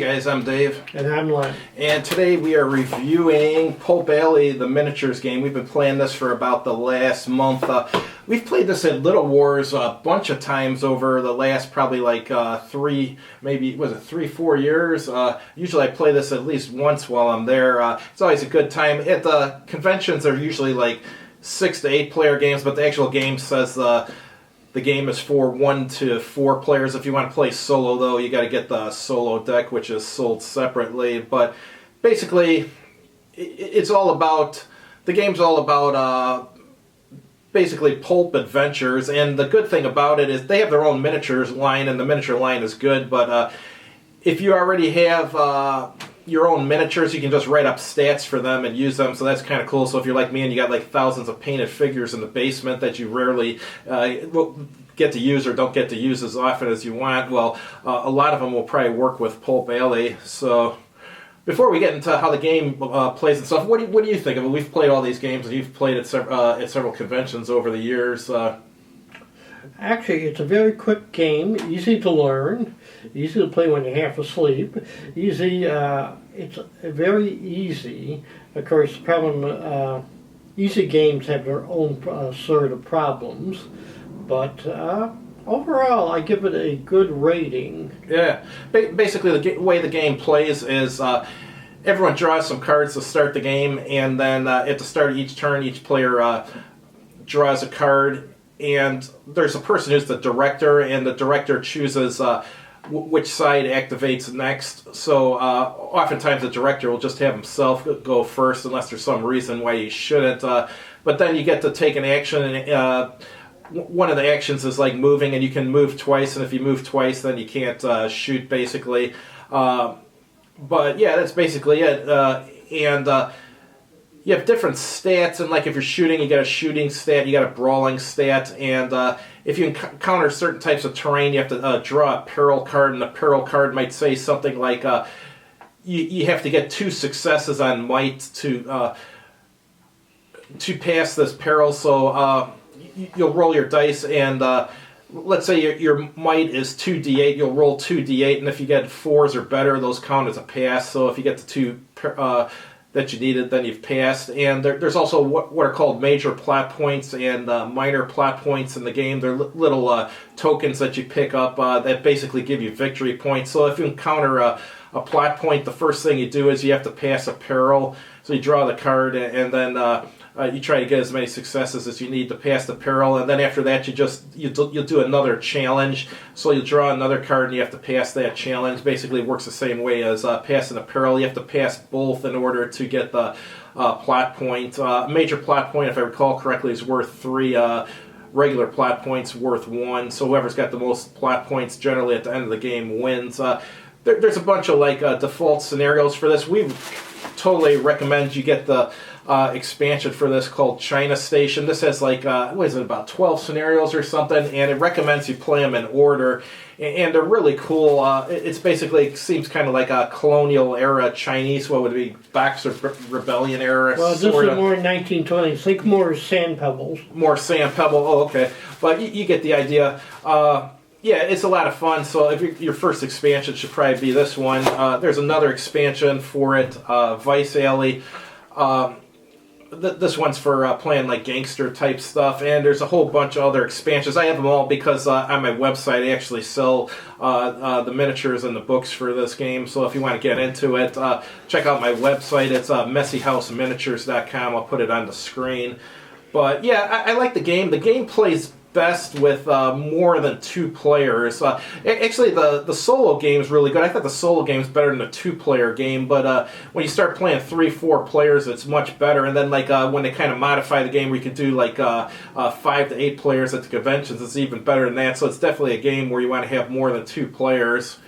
guys, I'm Dave. And I'm Len. And today we are reviewing Pulp Alley, the miniatures game. We've been playing this for about the last month. We've played this at Little Wars a bunch of times over the last probably like 4 years. Usually I play this at least once while I'm there. It's always a good time. At the conventions, they're usually like 6 to 8 player games, but the actual game says the game is for 1 to 4 players. If you want to play solo, though, you got to get the solo deck, which is sold separately. But basically, it's all about, the game's all about basically pulp adventures. And the good thing about it is they have their own miniatures line, and the miniature line is good. But if you already have your own miniatures, you can just write up stats for them and use them, so that's kind of cool. So if you're like me and you got like thousands of painted figures in the basement that you rarely get to use or don't get to use as often as you want, well, a lot of them will probably work with Pulp Alley. So before we get into how the game plays and stuff, what do you think of it? We've played all these games, and you've played at several conventions over the years. Actually, it's a very quick game, easy to learn, easy to play when you're half asleep. It's very easy. Of course, the problem, easy games have their own sort of problems, but overall, I give it a good rating. Yeah, basically the way the game plays is everyone draws some cards to start the game, and then at the start of each turn, each player draws a card. And there's a person who's the director, and the director chooses which side activates next. So oftentimes the director will just have himself go first unless there's some reason why he shouldn't. But then you get to take an action, and one of the actions is like moving, and you can move twice, and if you move twice then you can't shoot, basically. But yeah, that's basically it. You have different stats, and like if you're shooting, you got a shooting stat, you got a brawling stat, and if you encounter certain types of terrain, you have to draw a peril card, and the peril card might say something like you have to get 2 successes on might to pass this peril. So you'll roll your dice, and let's say your might is 2d8, you'll roll 2d8, and if you get 4s or better, those count as a pass. So if you get the 2 that you needed, then you've passed. And there's also what are called major plot points and minor plot points in the game. They're little tokens that you pick up that basically give you victory points. So if you encounter a plot point, the first thing you do is you have to pass a peril. So you draw the card, and then you try to get as many successes as you need to pass the peril, and then after that you'll do another challenge. So you'll draw another card and you have to pass that challenge. Basically it works the same way as passing a peril. You have to pass both in order to get the plot point. Major plot point, if I recall correctly, is worth 3. Regular plot points worth 1. So whoever's got the most plot points generally at the end of the game wins. There's a bunch of like default scenarios for this. We totally recommend you get the expansion for this called China Station. This has like, what is it, about 12 scenarios or something, and it recommends you play them in order, and they're really cool. It's basically, seems kind of like a colonial era Chinese, what would it be, Boxer Rebellion era? Well, this is more 1920s. Think more sand pebbles. More sand pebble, oh, okay. But you get the idea. Yeah, it's a lot of fun. So if your first expansion should probably be this one. There's another expansion for it, Vice Alley. This one's for playing like gangster type stuff, and there's a whole bunch of other expansions. I have them all because on my website I actually sell the miniatures and the books for this game. So if you want to get into it, check out my website. It's messyhouseminiatures.com. I'll put it on the screen. But yeah, I like the game. The game plays best with more than 2 players. Actually, the solo game is really good. I thought the solo game is better than a 2-player game, but when you start playing 3-4 players, it's much better. And then like when they kind of modify the game, where you can do like 5 to 8 players at the conventions, it's even better than that. So it's definitely a game where you want to have more than 2 players.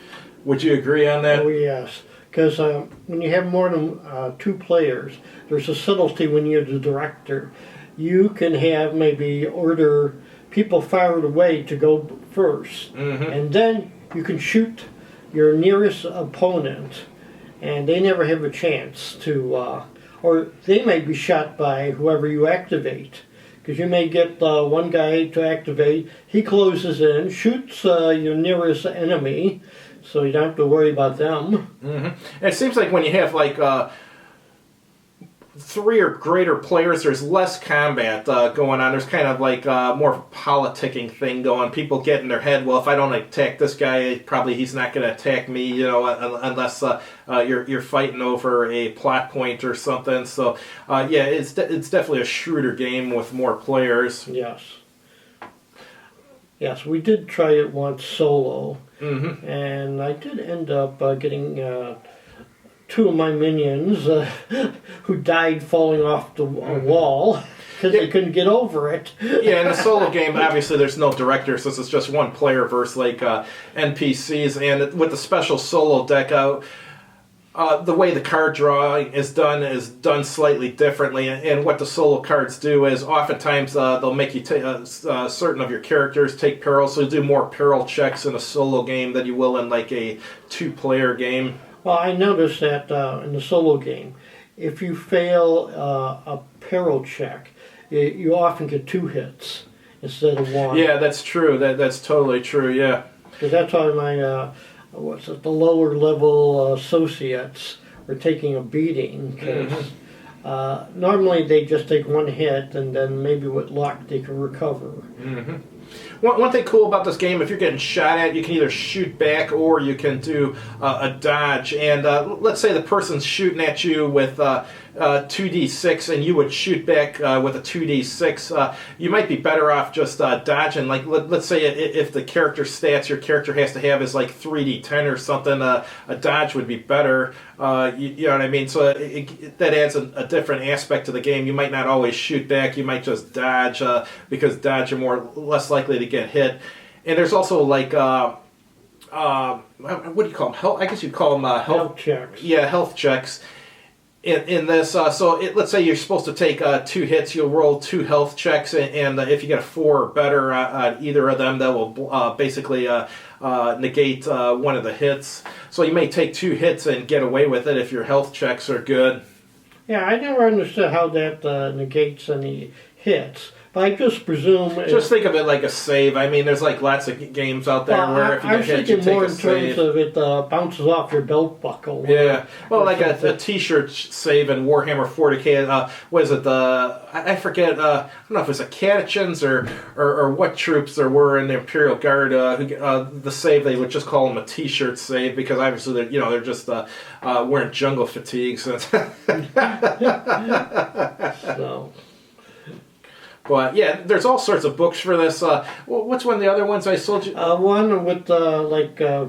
Would you agree on that? Oh yes, because when you have more than 2 players, there's a subtlety when you're the director. You can have maybe order people fired away to go first, and then you can shoot your nearest opponent, and they never have a chance to, or they may be shot by whoever you activate, because you may get one guy to activate, he closes in, shoots your nearest enemy, so you don't have to worry about them. And it seems like when you have like 3 or greater players, there's less combat going on. There's kind of like more of a politicking thing going. People get in their head, well, if I don't attack this guy, probably he's not going to attack me, you know, unless you're fighting over a plot point or something. So, yeah, it's definitely a shrewder game with more players. Yes. Yes, we did try it once solo, and I did end up getting 2 of my minions who died falling off the wall because they couldn't get over it. Yeah, in the solo game, obviously there's no director, so it's just one player versus like NPCs. And with the special solo deck out, the way the card drawing is done slightly differently. And what the solo cards do is oftentimes they'll make you certain of your characters take peril, so you do more peril checks in a solo game than you will in like a 2-player game. Well, I noticed that in the solo game, if you fail a peril check, you often get 2 hits instead of 1. Yeah, that's true. That's totally true. Yeah. Because that's why my the lower level associates were taking a beating. Because normally they just take 1 hit, and then maybe with luck they can recover. One thing cool about this game, if you're getting shot at, you can either shoot back or you can do a dodge. And let's say the person's shooting at you with 2d6 and you would shoot back with a 2d6. You might be better off just dodging. Like let's say if the character stats your character has to have is like 3d10 or something, a dodge would be better. You know what I mean? So that adds a different aspect to the game. You might not always shoot back. You might just dodge because dodge you're less likely to get hit. And there's also like what do you call them? I guess you'd call them Health checks. Yeah, health checks. In this, so let's say you're supposed to take 2 hits, you'll roll 2 health checks, and if you get a 4 or better on either of them, that will basically negate one of the hits. So you may take 2 hits and get away with it if your health checks are good. Yeah, I never understood how that negates any hits. But I just presume... Just think of it like a save. I mean, there's like lots of games out there where if you get hit, you take a save. I was thinking more in terms of it bounces off your belt buckle. Yeah. Well, like a t-shirt save in Warhammer 40k. Was it I forget, I don't know if it was the Catechins or what troops there were in the Imperial Guard. The save, they would just call them a t-shirt save because obviously they're just wearing jungle fatigues. So... But yeah, there's all sorts of books for this. What's one of the other ones I sold you? One with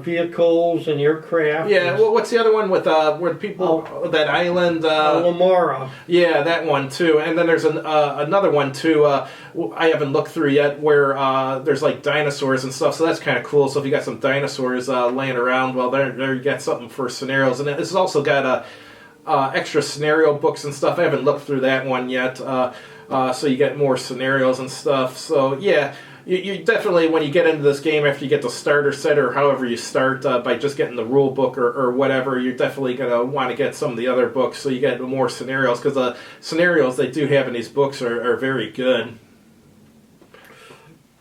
vehicles and aircraft. Yeah, well, what's the other one with where the people that island? Lamora. Yeah, that one too. And then there's another one too. I haven't looked through yet where there's like dinosaurs and stuff. So that's kind of cool. So if you got some dinosaurs laying around, well, there you got something for scenarios. And this has also got extra scenario books and stuff. I haven't looked through that one yet. So you get more scenarios and stuff. So yeah, you definitely, when you get into this game, after you get the starter set or however you start by just getting the rule book or whatever, you're definitely going to want to get some of the other books so you get more scenarios, because the scenarios they do have in these books are very good.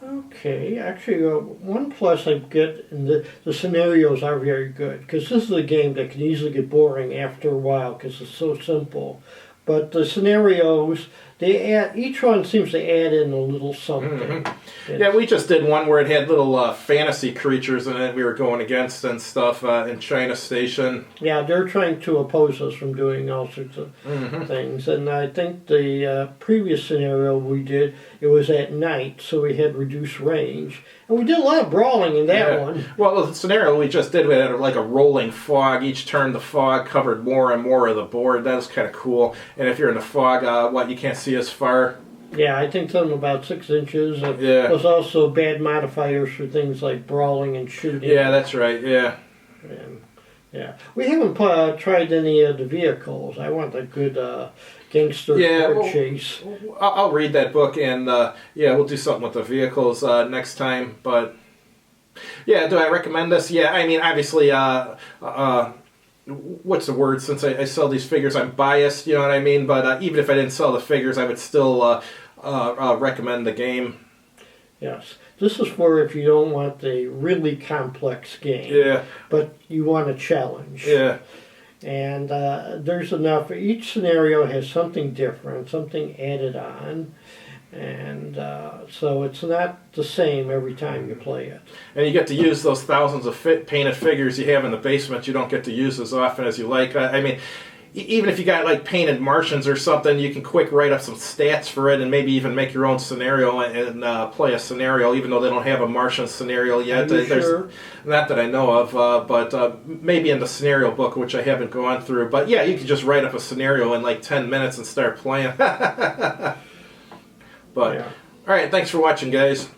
Okay, actually, one plus I get in the scenarios are very good, because this is a game that can easily get boring after a while because it's so simple. But the scenarios, each one seems to add in a little something. Yeah, we just did one where it had little fantasy creatures in it we were going against and stuff in China Station. Yeah, they're trying to oppose us from doing all sorts of things. And I think the previous scenario we did, it was at night, so we had reduced range. And we did a lot of brawling in that one. Well, the scenario we just did, we had like a rolling fog. Each turn the fog covered more and more of the board. That was kind of cool. And if you're in the fog, you can't see as far. Yeah, I think something about 6 inches. Yeah. There's also bad modifiers for things like brawling and shooting. Yeah, that's right, yeah. Yeah. We haven't tried any of the vehicles. I want a good gangster car chase. I'll read that book, and we'll do something with the vehicles next time. But yeah, do I recommend this? Yeah, I mean, obviously, what's the word? Since I sell these figures, I'm biased. You know what I mean? But even if I didn't sell the figures, I would still recommend the game. Yes. This is for if you don't want a really complex game, Yeah, but you want a challenge. yeah. And there's enough. Each scenario has something different, something added on. And so it's not the same every time you play it. And you get to use those thousands of painted figures you have in the basement. You don't get to use as often as you like. I mean, even if you got like painted Martians or something, you can quick write up some stats for it and maybe even make your own scenario and play a scenario, even though they don't have a Martian scenario yet. Are you sure? Not that I know of, but maybe in the scenario book, which I haven't gone through. But yeah, you can just write up a scenario in like 10 minutes and start playing. But, Yeah. all right, thanks for watching, guys.